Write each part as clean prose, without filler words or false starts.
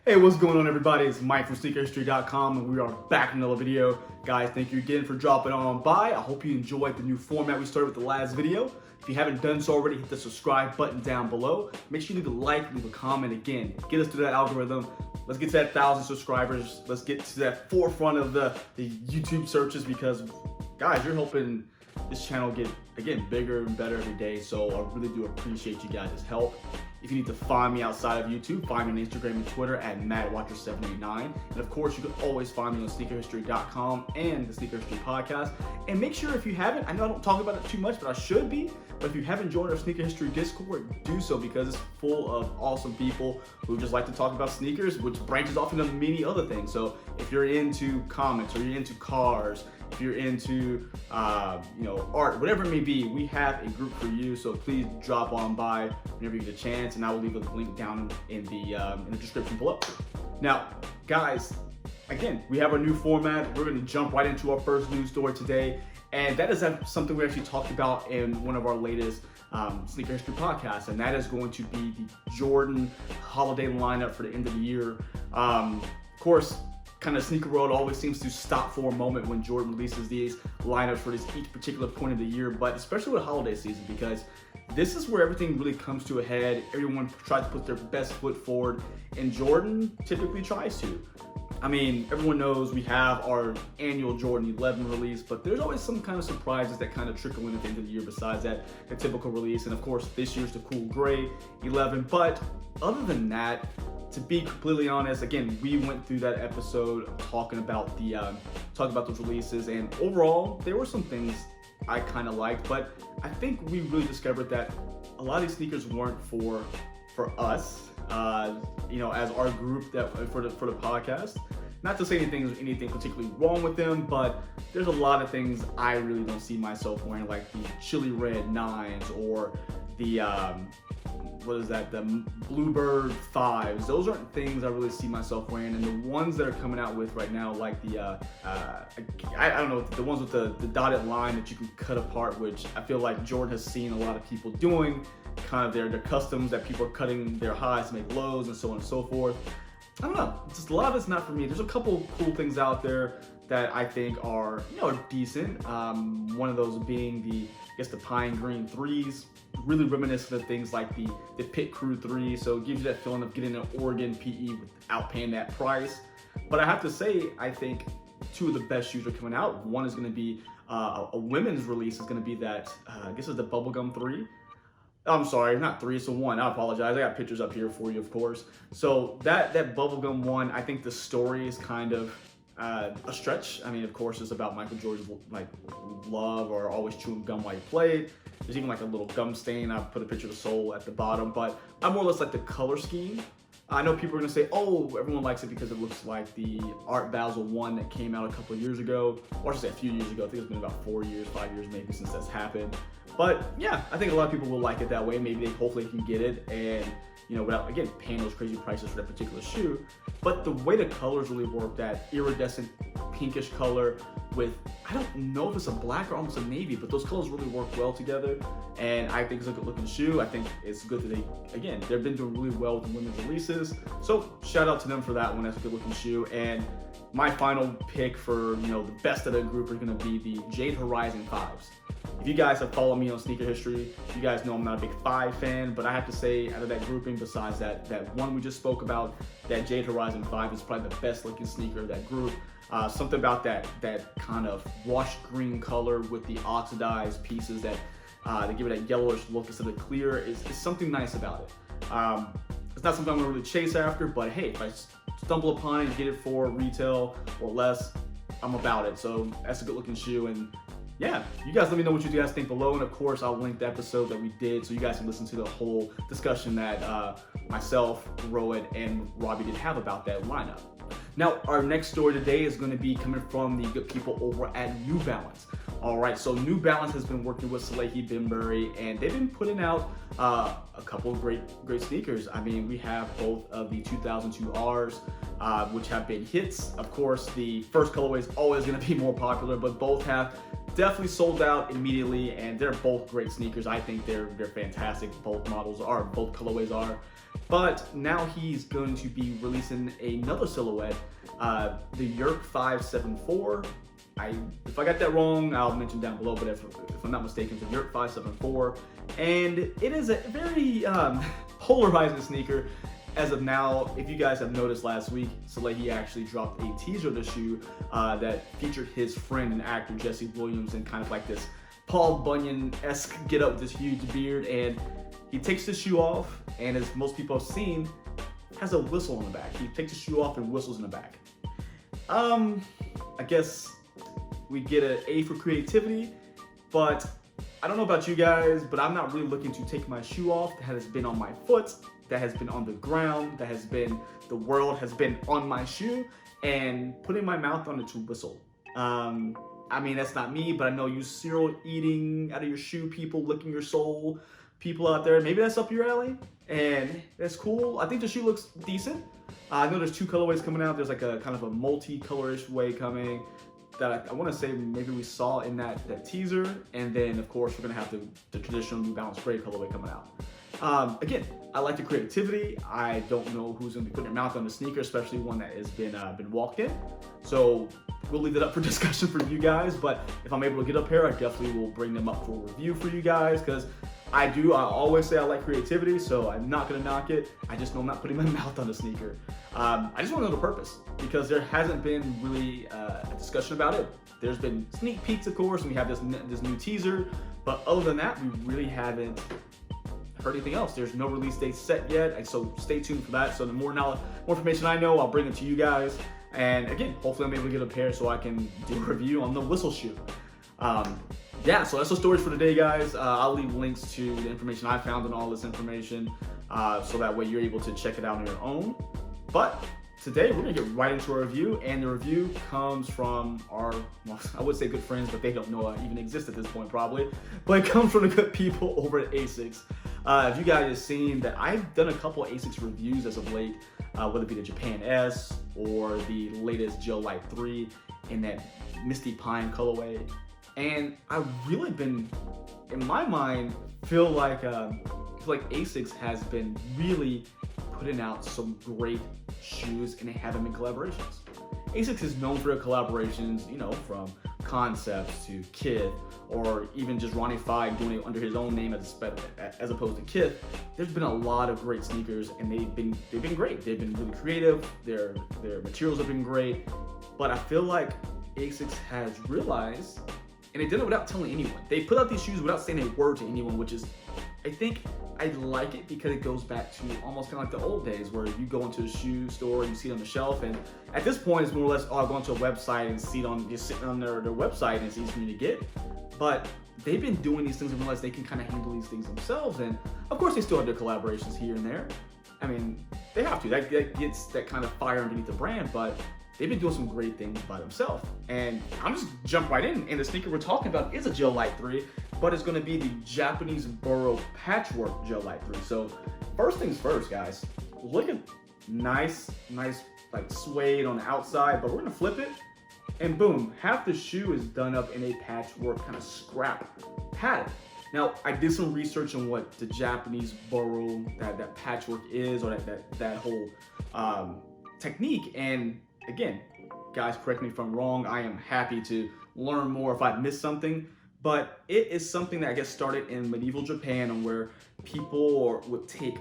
Hey, what's going on, everybody? It's Mike from sneakerhistory.com, and we are back in another video. Guys, thank you again for dropping on by. I hope you enjoyed the new format we started with the last video. If you haven't done so already, hit the subscribe button down below. Make sure you leave a like, leave a comment. Again, get us to that algorithm. Let's get to that 1,000 subscribers. Let's get to that forefront of the YouTube searches, because, guys, you're helping this channel get, again, bigger and better every day. So I really do appreciate you guys' help. If you need to find me outside of YouTube, find me on Instagram and Twitter at MattWatcher789. And of course, you can always find me on sneakerhistory.com and the Sneaker History Podcast. And make sure, if you haven't, I know I don't talk about it too much, but I should be. But if you haven't joined our Sneaker History Discord, do so, because it's full of awesome people who just like to talk about sneakers, which branches off into many other things. So if you're into comics, or you're into cars, if you're into art, whatever it may be, we have a group for you. So please drop on by whenever you get a chance, and I will leave a link down in the description below. Now, guys, again, we have our new format. We're going to jump right into our first news story today, and that is something we actually talked about in one of our latest Sneaker History podcasts, and that is going to be the Jordan holiday lineup for the end of the year. Of course, kind of sneaker world always seems to stop for a moment when Jordan releases these lineups for each particular point of the year, but especially with holiday season, because this is where everything really comes to a head. Everyone tries to put their best foot forward, and Jordan typically tries to. I mean, everyone knows we have our annual Jordan 11 release, but there's always some kind of surprises that kind of trickle in at the end of the year besides that, the typical release. And of course, this year's the cool gray 11. But other than that, to be completely honest, again, we went through that episode talking about those releases, and overall, there were some things I kind of liked, but I think we really discovered that a lot of these sneakers weren't for us, as our group, that for the podcast. Not to say anything particularly wrong with them, but there's a lot of things I really don't see myself wearing, like the chili red 9s or the the Bluebird 5s. Those aren't things I really see myself wearing. And the ones that are coming out with right now, like the I don't know, the ones with the dotted line that you can cut apart, which I feel like Jordan has seen a lot of people doing, kind of their customs that people are cutting their highs to make lows and so on and so forth. I don't know, just a lot of it's not for me. There's a couple cool things out there that I think are decent. One of those being the pine green 3s, really reminiscent of things like the Pit Crew 3. So it gives you that feeling of getting an Oregon PE without paying that price. But I have to say, I think two of the best shoes are coming out. One is going to be a women's release. Is going to be that it's the Bubblegum 3. I'm sorry, not 3, it's a 1. I apologize. I got pictures up here for you, of course. So that Bubblegum 1, I think the story is kind of a stretch. I mean, of course, it's about Michael Jordan's love, or always chewing gum while he played. There's even a little gum stain. I put a picture of the sole at the bottom, but I more or less like the color scheme. I know people are gonna say, oh, everyone likes it because it looks like the Art Basel 1 that came out a couple of years ago, or I should say a few years ago. I think it's been about 4 years, 5 years maybe since that's happened. But yeah, I think a lot of people will like it that way. Maybe they hopefully can get it, and without, again, paying those crazy prices for that particular shoe. But the way the colors really work, that iridescent pinkish color with, I don't know if it's a black or almost a navy, but those colors really work well together. And I think it's a good looking shoe. I think it's good that they've been doing really well with the women's releases. So shout out to them for that one. That's a good looking shoe. And my final pick for, the best of the group are going to be the Jade Horizon 5s. If you guys have followed me on Sneaker History, you guys know I'm not a big 5 fan, but I have to say, out of that grouping, besides that one we just spoke about, that Jade Horizon 5 is probably the best looking sneaker of that group. Something about that kind of washed green color with the oxidized pieces that they give it that yellowish look instead of clear is something nice about it. It's not something I'm gonna really chase after, but hey, if I stumble upon it and get it for retail or less, I'm about it. So that's a good looking shoe. And yeah, you guys let me know what you guys think below, and of course I'll link the episode that we did so you guys can listen to the whole discussion that myself, Rowan, and Robbie did have about that lineup. Now, our next story today is going to be coming from the good people over at New Balance. All right, so New Balance has been working with Salehe Bembury, and they've been putting out a couple of great sneakers. I mean, we have both of the 2002 Rs, which have been hits. Of course, the first colorway is always going to be more popular, but both have definitely sold out immediately, and they're both great sneakers. I think they're fantastic. Both colorways are. But now he's going to be releasing another silhouette, the Yurt 574. If I got that wrong, I'll mention down below, but if I'm not mistaken, it's the Yurt 574. And it is a very polarizing sneaker. As of now, if you guys have noticed last week, Salehe actually dropped a teaser of the shoe that featured his friend and actor Jesse Williams in kind of like this Paul Bunyan-esque get up with this huge beard, and he takes the shoe off, and as most people have seen, has a whistle on the back. He takes the shoe off and whistles in the back. I guess we get an A for creativity, but I don't know about you guys, but I'm not really looking to take my shoe off that has been on my foot, that has been on the ground, that has been, the world has been on my shoe, and putting my mouth on it to whistle. I mean, that's not me, but I know you cereal eating out of your shoe people, licking your sole people out there, maybe that's up your alley, and that's cool. I think the shoe looks decent. I know there's two colorways coming out. There's like a kind of a multi-colorish way coming that I want to say maybe we saw in that teaser, and then of course we're gonna have the traditional New Balance gray colorway coming out. Again, I like the creativity. I don't know who's gonna be putting their mouth on the sneaker, especially one that has been walked in. So we'll leave it up for discussion for you guys. But if I'm able to get up here, I definitely will bring them up for review for you guys, because I always say I like creativity, so I'm not gonna knock it. I just know I'm not putting my mouth on the sneaker. I just want to know the purpose, because there hasn't been really a discussion about it. There's been sneak peeks, of course, and we have this new teaser, but other than that, we really haven't heard anything else. There's no release date set yet, so stay tuned for that. So the more information I know, I'll bring it to you guys. And again, hopefully I'm able to get a pair so I can do a review on the whistle shoe. Yeah, so that's the stories for today, guys. I'll leave links to the information I found and all this information, so that way you're able to check it out on your own. But today we're gonna get right into our review, and the review comes from our, well, I would say good friends, but they don't know I even exist at this point probably, but it comes from the good people over at ASICS. If you guys have seen that I've done a couple ASICS reviews as of late, whether it be the Japan S or the latest Gel Lyte III in that Misty Pine colorway. And I've really been, in my mind, feel like ASICS has been really putting out some great shoes, and they have them in collaborations. ASICS is known for their collaborations, you know, from Concepts to Kith, or even just Ronnie Fieg doing it under his own name as opposed to Kith. There's been a lot of great sneakers, and they've been great. They've been really creative. Their materials have been great, but I feel like ASICS has realized, and they did it without telling anyone. They put out these shoes without saying a word to anyone, which is, I think, I like it because it goes back to almost kind of like the old days where you go into a shoe store and you see it on the shelf, and at this point it's more or less, oh, I go into a website and see it on, just sitting on their website, and it's easy for me to get. But they've been doing these things and realize they can kind of handle these things themselves, and of course they still have their collaborations here and there. I mean, they have to. That gets that kind of fire underneath the brand, but they've been doing some great things by themselves. And I'm just jump right in, and the sneaker we're talking about is a Gel Lyte III, but it's gonna be the Japanese Boro Patchwork Gel Lyte III. So first things first, guys, look at nice like suede on the outside, but we're gonna flip it, and boom, half the shoe is done up in a patchwork kind of scrap pattern. Now, I did some research on what the Japanese Boro, that patchwork is, or that whole technique, and again, guys, correct me if I'm wrong. I am happy to learn more if I missed something, but it is something that I guess started in medieval Japan, and where people would take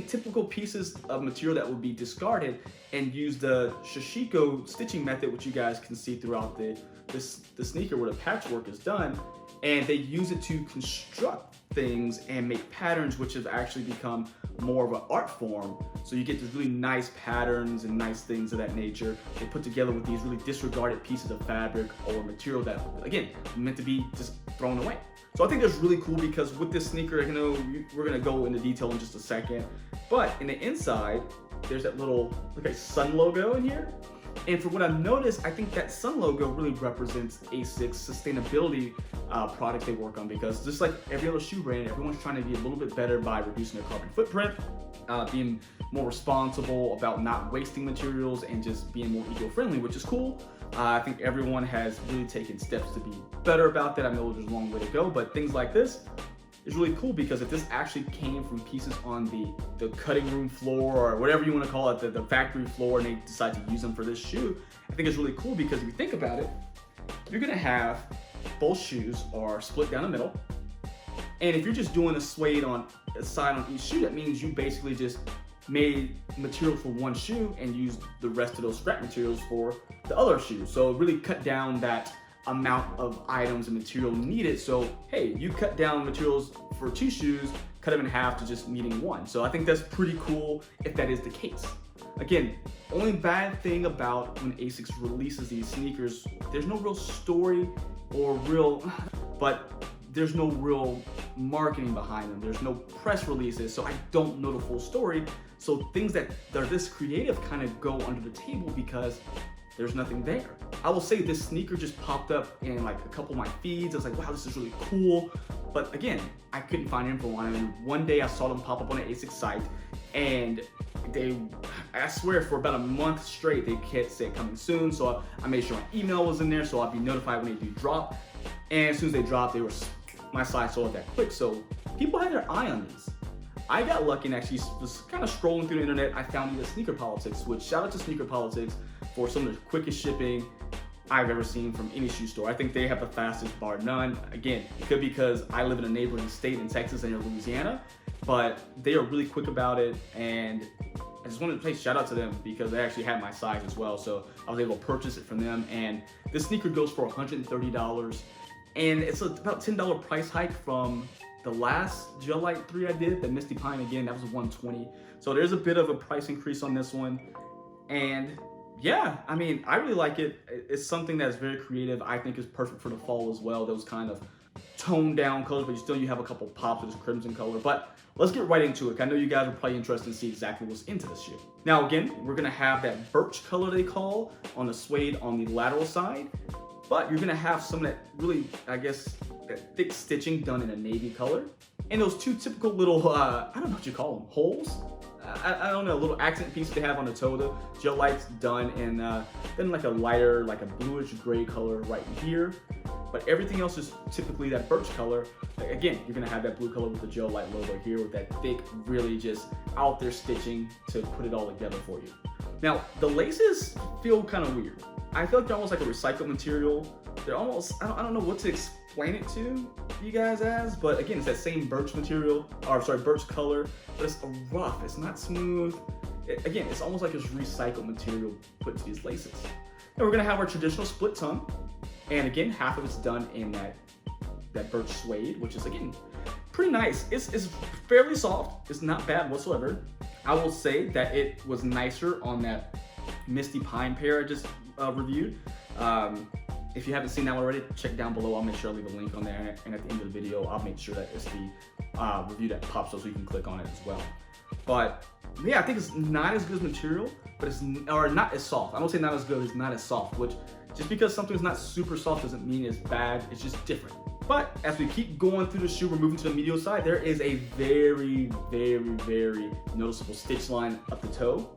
typical pieces of material that would be discarded and use the shishiko stitching method, which you guys can see throughout the sneaker where the patchwork is done, and they use it to construct things and make patterns, which have actually become more of an art form. So you get these really nice patterns and nice things of that nature. They put together with these really disregarded pieces of fabric or material that, again, meant to be just thrown away. So I think that's really cool, because with this sneaker, I know we're gonna go into detail in just a second, but in the inside, there's that little, like a sun logo in here. And from what I've noticed, I think that sun logo really represents ASICS sustainability products they work on, because just like every other shoe brand, everyone's trying to be a little bit better by reducing their carbon footprint, being more responsible about not wasting materials, and just being more eco-friendly, which is cool. I think everyone has really taken steps to be better about that. I know there's a long way to go, but things like this, is really cool, because if this actually came from pieces on the cutting room floor, or whatever you want to call it, the factory floor, and they decide to use them for this shoe, I think it's really cool, because if you think about it, you're gonna have both shoes are split down the middle. And if you're just doing a suede on a side on each shoe, that means you basically just made material for one shoe and used the rest of those scrap materials for the other shoe. So it really cut down that amount of items and material needed. So hey, you cut down materials for 2 shoes, cut them in half to just needing 1. So I think that's pretty cool if that is the case. Again, only bad thing about when ASICS releases these sneakers, there's no real story or there's no real marketing behind them. There's no press releases, so I don't know the full story. So things that are this creative kind of go under the table because there's nothing there. I will say this sneaker just popped up in like a couple of my feeds. I was like, wow, this is really cool. But again, I couldn't find info on it. And one day I saw them pop up on the ASICS site, and I swear for about a month straight, they kept saying coming soon. So I made sure my email was in there so I'd be notified when they do drop. And as soon as they dropped, my site sold that quick. So people had their eye on these. I got lucky and actually was kind of scrolling through the internet. I found these at Sneaker Politics, which shout out to Sneaker Politics for some of the quickest shipping I've ever seen from any shoe store. I think they have the fastest, bar none. Again, it could be because I live in a neighboring state in Texas and in Louisiana, but they are really quick about it. And I just wanted to say shout out to them because they actually had my size as well. So I was able to purchase it from them. And this sneaker goes for $130. And it's about $10 price hike from the last Gel Lyte III I did, the Misty Pine. Again, that was $120. So there's a bit of a price increase on this one. And yeah, I mean, I really like it. It's something that's very creative. I think is perfect for the fall as well. Those kind of toned down colors, but you have a couple pops of this crimson color. But let's get right into it. I know you guys are probably interested to see exactly what's into this shoe. Now again, we're gonna have that birch color they call on the suede on the lateral side, but you're gonna have some of that really, I guess, that thick stitching done in a navy color. And those 2 typical little, I don't know what you call them, holes? I don't know, little accent piece they have on the toe. The Gel Lyte's done in then like a lighter, like a bluish gray color right here. But everything else is typically that birch color. Again, you're gonna have that blue color with the Gel Lyte logo here with that thick, really just out there stitching to put it all together for you. Now, the laces feel kind of weird. I feel like they're almost like a recycled material. They're almost, I don't know what to explain it to you guys as, but again, it's that same birch material, or sorry, birch color, but it's rough, it's not smooth. Again, it's almost like it's recycled material put to these laces. And we're gonna have our traditional split tongue. And again, half of it's done in that birch suede, which is again, pretty nice. It's fairly soft, it's not bad whatsoever. I will say that it was nicer on that Misty Pine pair I just reviewed. If you haven't seen that one already, check down below. I'll make sure I leave a link on there, and at the end of the video, I'll make sure that it's the review that pops up so you can click on it as well. But yeah, I think it's not as good as material, but not as soft. I don't say not as good, it's not as soft, which just because something's not super soft doesn't mean it's bad, it's just different. But as we keep going through the shoe, we're moving to the medial side, there is a very, very, very noticeable stitch line up the toe.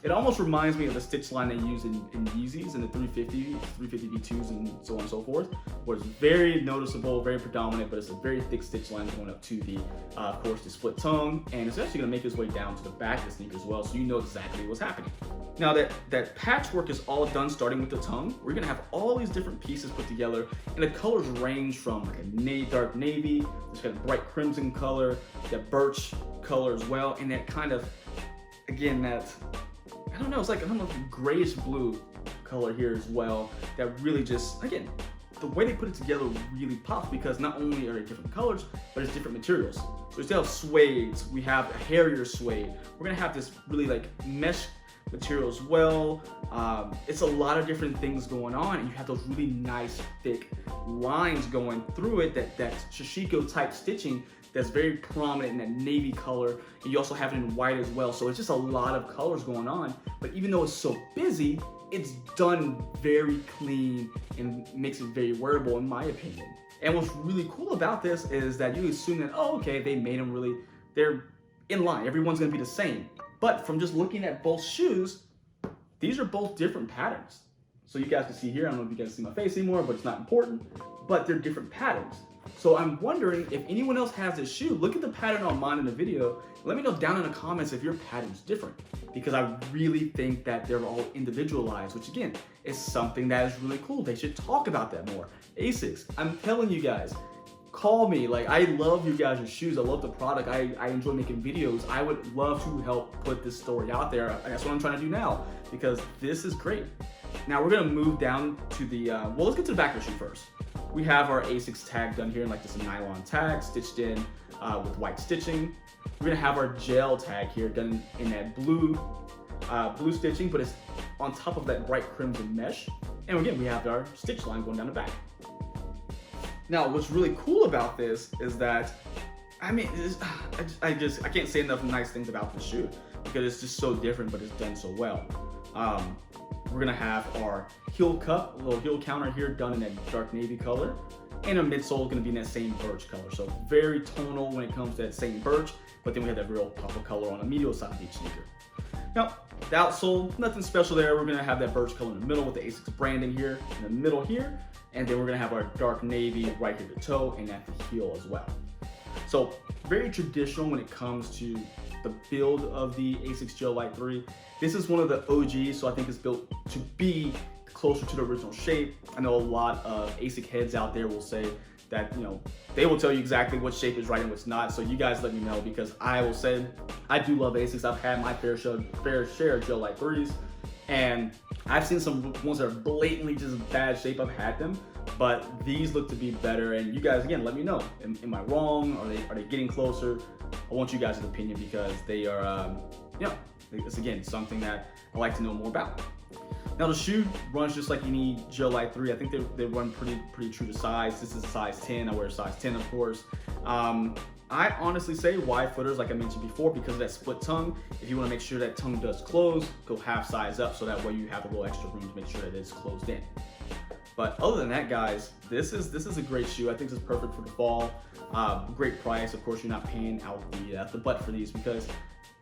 It almost reminds me of the stitch line they use in Yeezys and the 350 V2s and so on and so forth, where it's very noticeable, very predominant, but it's a very thick stitch line going up to the, of course, the split tongue, and it's actually gonna make its way down to the back of the sneaker as well, so you know exactly what's happening. Now that patchwork is all done starting with the tongue. We're gonna have all these different pieces put together, and the colors range from like a dark navy, this kind of bright crimson color, that birch color as well, and that kind of, again, that, I don't know, it's like a grayish blue color here as well, that really just, again, the way they put it together really pops because not only are they different colors, but it's different materials. So we still have suedes, we have a hairier suede, we're gonna have this really like mesh material as well. It's a lot of different things going on, and you have those really nice thick lines going through it, that Shishiko type stitching that's very prominent in that navy color, and you also have it in white as well. So it's just a lot of colors going on, but even though it's so busy, it's done very clean and makes it very wearable in my opinion. And what's really cool about this is that you assume that, oh, okay, they made them really, they're in line, everyone's gonna be the same. But from just looking at both shoes, these are both different patterns. So you guys can see here, I don't know if you guys see my face anymore, but it's not important, but they're different patterns. So I'm wondering if anyone else has this shoe. Look at the pattern on mine in the video. Let me know down in the comments if your pattern's different, because I really think that they're all individualized, which again is something that is really cool. They should talk about that more. ASICS, I'm telling you guys, call me. Like, I love you guys' shoes. I love the product. I enjoy making videos. I would love to help put this story out there. And that's what I'm trying to do now, because this is great. Now we're gonna move down to the, well, let's get to the back of the shoe first. We have our ASICS tag done here in like this nylon tag stitched in with white stitching. We're gonna have our gel tag here done in that blue stitching, but it's on top of that bright crimson mesh. And again, we have our stitch line going down the back. Now, what's really cool about this is that, I mean, I can't say enough nice things about the shoe, because it's just so different, but it's done so well. We're gonna have our heel cup, a little heel counter here done in that dark navy color, and our midsole is gonna be in that same birch color. So very tonal when it comes to that same birch, but then we have that real pop of color on the medial side of each sneaker. Now, the outsole, nothing special there. We're gonna have that birch color in the middle with the ASICS branding here in the middle here, and then we're gonna have our dark navy right here at the toe and at the heel as well. So very traditional when it comes to the build of the ASICS Gel Lyte III. This is one of the OGs, so I think it's built to be closer to the original shape. I know a lot of ASIC heads out there will say that, you know, they will tell you exactly what shape is right and what's not. So you guys let me know, because I will say I do love ASICS. I've had my fair share of Gel Lyte IIIs, and I've seen some ones that are blatantly just bad shape. I've had them, but these look to be better. And you guys, again, let me know. Am I wrong? Are they getting closer? I want you guys' opinion, because they are, you know, it's again something that I like to know more about. Now the shoe runs just like any Gel Lyte III. I think they run pretty true to size. This is a size 10. I wear a size 10, of course. I honestly say wide footers, like I mentioned before, because of that split tongue. If you want to make sure that tongue does close, go half size up, so that way you have a little extra room to make sure that it's closed in. But other than that, guys, this is a great shoe. I think it's perfect for the fall. Great price. Of course, you're not paying out the butt for these, because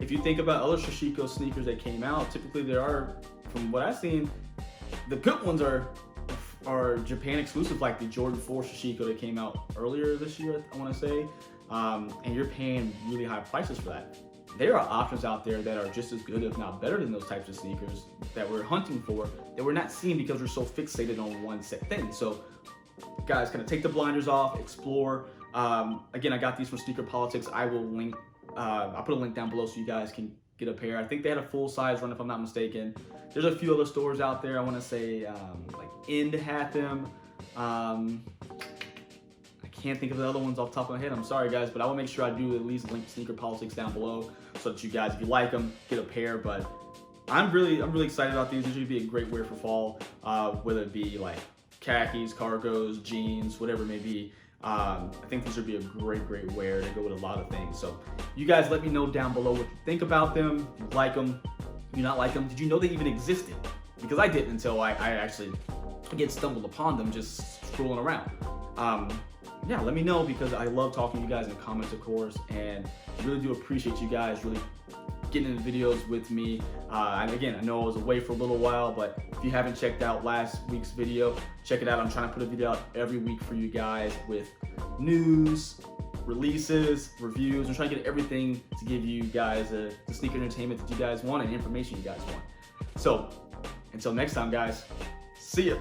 if you think about other Sashiko sneakers that came out, typically there are, from what I've seen, the good ones are Japan exclusive, like the Jordan 4 Sashiko that came out earlier this year, I want to say, and you're paying really high prices for that. There are options out there that are just as good, if not better, than those types of sneakers that we're hunting for, that we're not seeing because we're so fixated on one set thing. So guys, kind of take the blinders off, explore. Again, I got these from Sneaker Politics. I will link, I'll put a link down below so you guys can get a pair. I think they had a full size run, if I'm not mistaken. There's a few other stores out there. I want to say like End had them. I can't think of the other ones off the top of my head. I'm sorry, guys, but I will make sure I do at least link Sneaker Politics down below, so that you guys, if you like them, get a pair. But I'm really excited about these. These would be a great wear for fall, whether it be like khakis, cargos, jeans, whatever it may be. I think these would be a great wear to go with a lot of things. So you guys let me know down below what you think about them. If you like them, do you not like them? Did you know they even existed? Because I didn't until I actually stumbled upon them just scrolling around. Yeah, let me know, because I love talking to you guys in the comments, of course, and really do appreciate you guys really getting into videos with me. And again, I know I was away for a little while, but if you haven't checked out last week's video, check it out. I'm trying to put a video out every week for you guys with news, releases, reviews. I'm trying to get everything to give you guys the sneaker entertainment that you guys want and information you guys want. So until next time, guys, see ya.